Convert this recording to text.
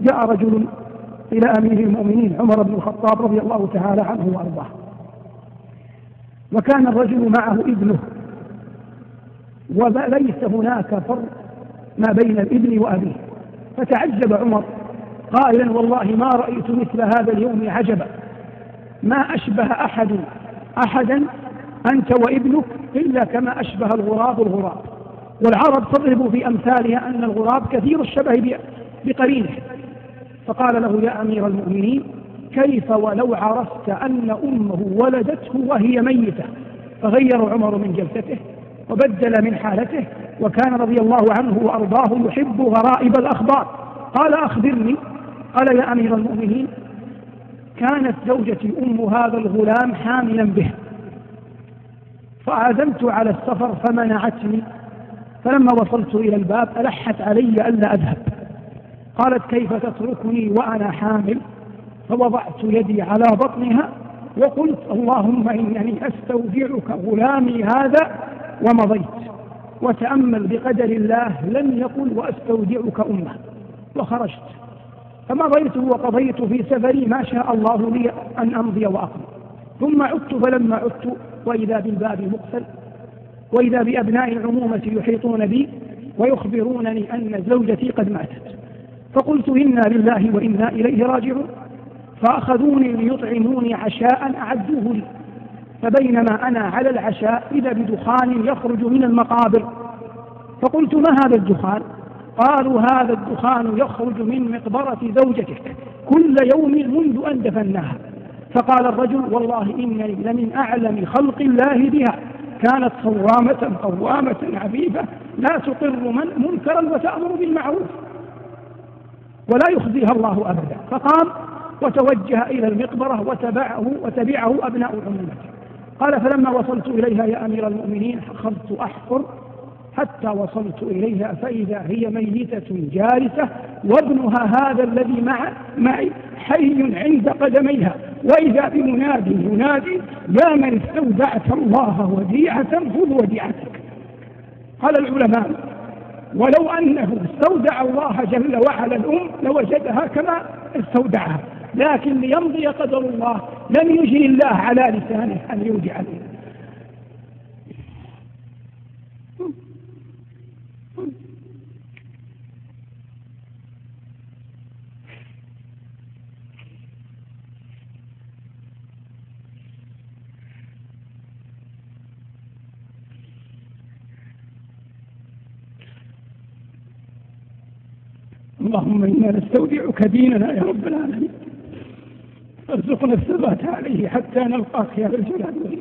جاء رجل إلى أمير المؤمنين عمر بن الخطاب رضي الله تعالى عنه وأرضاه، وكان الرجل معه ابنه، وليس هناك فرق ما بين الابن وأبيه. فتعجب عمر قائلا: والله ما رأيت مثل هذا اليوم عجبا، ما أشبه أحدا أنت وابنك إلا كما أشبه الغراب الغراب. والعرب تضرب في أمثالها أن الغراب كثير الشبه بقرينه. فقال له: يا أمير المؤمنين، كيف ولو عرفت أن أمه ولدته وهي ميتة؟ فغير عمر من جلسته وبدل من حالته، وكان رضي الله عنه وأرضاه يحب غرائب الأخبار. قال: أخبرني. قال: يا أمير المؤمنين، كانت زوجتي أم هذا الغلام حاملا به، فعزمت على السفر فمنعتني، فلما وصلت إلى الباب ألحت علي ألا أذهب. قالت: كيف تتركني وأنا حامل؟ فوضعت يدي على بطنها وقلت: اللهم إنني أستودعك غلامي هذا، ومضيت. وتأمل بقدر الله، لم يقل وأستودعك أمه. وخرجت فمضيت وقضيت في سفري ما شاء الله لي أن أمضي وأقضي. ثم عدت، فلما عدت وإذا بالباب مقفل، وإذا بأبناء العمومة يحيطون بي ويخبرونني أن زوجتي قد ماتت. فقلت: إنا لله وإنا إليه راجعون. فأخذوني ليطعموني عشاء أعدوه لي، فبينما أنا على العشاء إذا بدخان يخرج من المقابر. فقلت: ما هذا الدخان؟ قالوا: هذا الدخان يخرج من مقبرة زوجتك كل يوم منذ أن دفناها. فقال الرجل: والله إنني لمن أعلم خلق الله بها، كانت صوامة قوامة عفيفة لا تقر منكرا وتأمر بالمعروف ولا يخزيها الله أبدا. فقام وتوجه إلى المقبرة وتبعه أبناء عمومته. قال: فلما وصلت إليها يا أمير المؤمنين أخذت أحفر حتى وصلت إليها، فإذا هي ميتة جالسة، وابنها هذا الذي معي حي عند قدميها، وإذا بمناد ينادي: يا من استودعت الله وديعة خذ وديعتك. قال العلماء: ولو أنه استودع الله جل وعلا الأم لوجدها كما استودعها، لكن ليمضي قدر الله لم يجري الله على لسانه أن يودع الأم. اللهم إنا نستودعك ديننا يا رب العالمين، ارزقنا الثبات عليه حتى نلقاك يا ذا الجلال والإكرام.